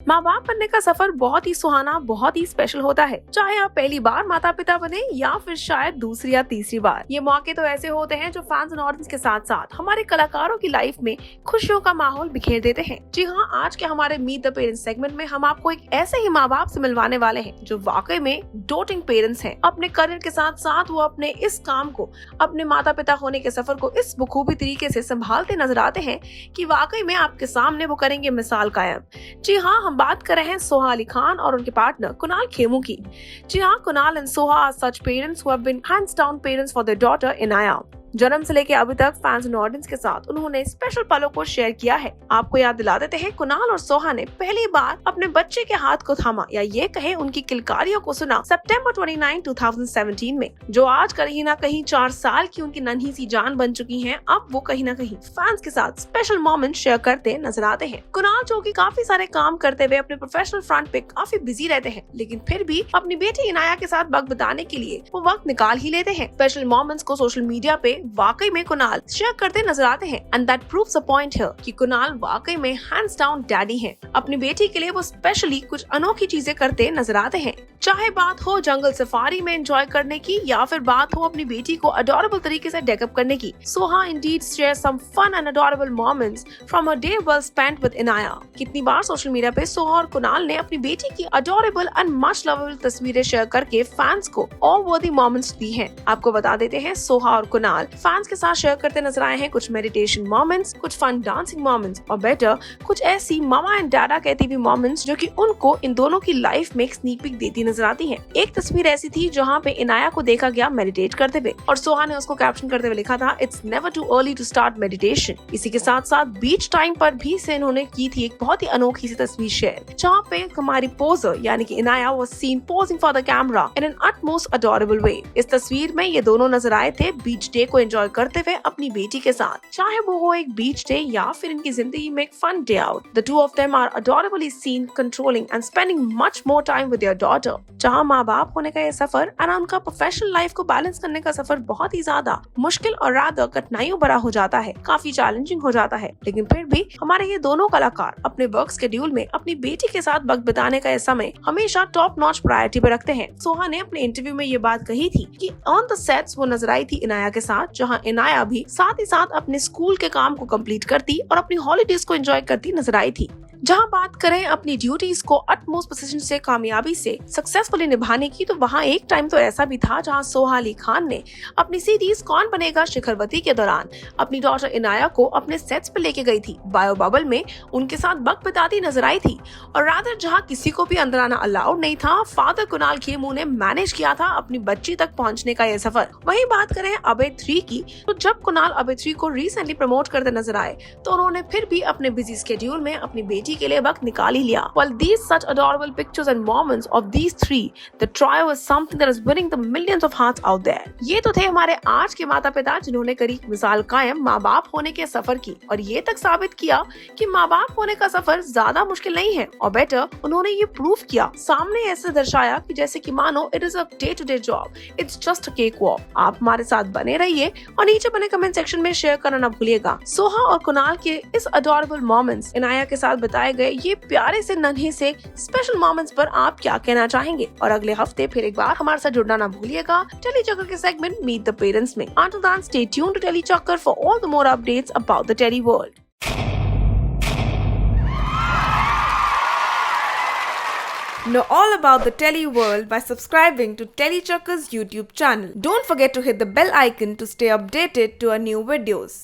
माँ बाप बनने का सफर बहुत ही सुहाना, बहुत ही स्पेशल होता है, चाहे आप पहली बार माता पिता बने या फिर शायद दूसरी या तीसरी बार। ये मौके तो ऐसे होते हैं जो फैंस एंड ऑडियंस के साथ साथ हमारे कलाकारों की लाइफ में खुशियों का माहौल बिखेर देते हैं। जी हाँ, आज के हमारे मीट द पेरेंट्स सेगमेंट में हम आपको एक ऐसे ही माँ बाप से मिलवाने वाले हैं जो वाकई में डोटिंग पेरेंट्स हैं। अपने करियर के साथ साथ वो अपने इस काम को, अपने माता पिता होने के सफर को इस बखूबी तरीके से संभालते नजर आते हैं कि वाकई में आपके सामने वो करेंगे मिसाल कायम। जी हाँ, हम बात कर रहे हैं सोहा अली खान और उनके पार्टनर कुणाल खेमू की। जी हाँ, Kunal and Soha are such parents who have been hands down parents for their daughter Inaaya. जन्म से लेके अभी तक फैंस एंड ऑडियंस के साथ उन्होंने स्पेशल पलों को शेयर किया है। आपको याद दिला देते हैं, कुणाल और सोहा ने पहली बार अपने बच्चे के हाथ को थामा या ये कहे उनकी किलकारियों को सुना सितंबर 29, 2017 में, जो आज कहीं ना कहीं 4 साल की उनकी नन्ही सी जान बन चुकी हैं। अब वो कहीं ना कहीं फैंस के साथ स्पेशल मोमेंट शेयर करते नजर आते हैं। कुणाल जो कि काफी सारे काम करते हुए अपने प्रोफेशनल फ्रंट पे काफी बिजी रहते हैं, लेकिन फिर भी अपनी बेटी इनाया के साथ वक्त बिताने के लिए वो वक्त निकाल ही लेते हैं। स्पेशल मोमेंट्स को सोशल मीडिया पे वाकई में कुणाल शेयर करते नजर आते हैं and that proves a point here कि कुणाल वाकई में हैंड्स डाउन डैडी हैं। अपनी बेटी के लिए वो स्पेशली कुछ अनोखी चीजें करते नजर आते हैं, चाहे बात हो जंगल सफारी में एंजॉय करने की या फिर बात हो अपनी बेटी को अडोरेबल तरीके से डेकअप करने की। Soha indeed share some fun and adorable moments from a day well spent with Inaaya. कितनी बार सोशल मीडिया पे सोहा और कुणाल ने अपनी बेटी की अडोरेबल एंड मच लवेबल तस्वीरें शेयर करके फैंस को ऑल वर्दी मोमेंट्स दी हैं। आपको बता देते हैं, सोहा और कुणाल फैंस के साथ शेयर करते नजर आए हैं कुछ मेडिटेशन मोमेंट्स, कुछ फन डांसिंग मोमेंट्स और बेटर कुछ ऐसी मामा एंड डाडा कहती हुई मोमेंट्स जो कि उनको इन दोनों की लाइफ में एक स्नीक पीक देती नजर आती है। एक तस्वीर ऐसी थी जहाँ पे इनाया को देखा गया मेडिटेट करते हुए और सोहा ने उसको कैप्शन करते हुए लिखा था, it's never too early to start meditation. इसी के साथ साथ बीच टाइम पर भी से इन्होंने की थी एक बहुत ही अनोखी सी तस्वीर शेयर, जहाँ पे हमारी पोजर यानी कि Inaya was seen posing for the camera in an utmost adorable way. इस तस्वीर में ये दोनों नजर आए थे बीच डे को एंजॉय करते हुए अपनी बेटी के साथ, चाहे वो हो एक बीच डे या फिर इनकी जिंदगी में एक fun day out. The two of them are adorably seen controlling and spending much more time with their daughter. जहां माँ बाप होने का ये सफर और उनका प्रोफेशनल लाइफ को बैलेंस करने का सफर बहुत ही ज्यादा मुश्किल और रादर कठिनाइयों भरा हो जाता है, काफी चैलेंजिंग हो जाता है, लेकिन फिर भी हमारे ये दोनों कलाकार अपने वर्क शेड्यूल में अपनी बेटी के साथ वक्त बिताने का ये समय हमेशा टॉप नॉच प्रायोरिटी पे रखते हैं। सोहा ने अपने इंटरव्यू में ये बात कही थी कि ऑन द सेट्स वो नजर आई थी इनाया के साथ, जहाँ इनाया भी साथ ही साथ अपने स्कूल के काम को कंप्लीट करती और अपनी हॉलीडेज को एंजॉय करती नजर आई थी। जहां बात करें अपनी ड्यूटीज को अटमोस्ट प्रिसिजन से कामयाबी से सक्सेसफुली निभाने की, तो वहां एक टाइम तो ऐसा भी था जहां सोहा अली खान ने अपनी सीरीज कौन बनेगा शिखरवती के दौरान अपनी डॉटर इनाया को अपने सेट्स पे लेके गई थी। बायो बबल में उनके साथ वक्त बिताती नजर आई थी और रादर जहां किसी को भी अंदर आना अलाउड नहीं था, फादर कुणाल खेमू ने मैनेज किया था अपनी बच्ची तक पहुंचने का यह सफर। वहीं बात करें अबे 3 की, तो जब कुणाल अबे 3 को रिसेंटली प्रमोट करते नजर आए तो उन्होंने फिर भी अपने बिजी स्केड्यूल में अपनी बेटी के लिए वक्त निकाल ही लिया। While these such adorable pictures and moments of these three, the trio is something that is winning the millions of hearts out there. ये तो थे हमारे आज के माता पिता जिन्होंने करी मिसाल कायम माँ बाप होने के सफर की और ये तक साबित किया कि माँ बाप होने का सफर ज्यादा मुश्किल नहीं है, और बेटर उन्होंने ये प्रूव किया, सामने ऐसे दर्शाया कि जैसे कि मानो it is a day to day job, it's just a cake walk. आप हमारे साथ बने रहिए और नीचे बने कमेंट सेक्शन में शेयर करना न भूलिएगा सोहा और कुणाल के इस अडोरेबल मोमेंट्स, इनाया के साथ बताए गए ये प्यारे से नन्हे से स्पेशल मोमेंट्स पर आप क्या कहना चाहेंगे। और अगले हफ्ते फिर एक बार हमारे साथ जुड़ना ना भूलिएगा टेली चक्कर के सेगमेंट मीट द पेरेंट्स में। Until then, stay tuned to Telly Chakkar for all the more updates about the Telly world. Know all about the Telly world by subscribing to Telly Chakkar's YouTube channel. Don't forget to hit the bell icon to stay updated to our new videos.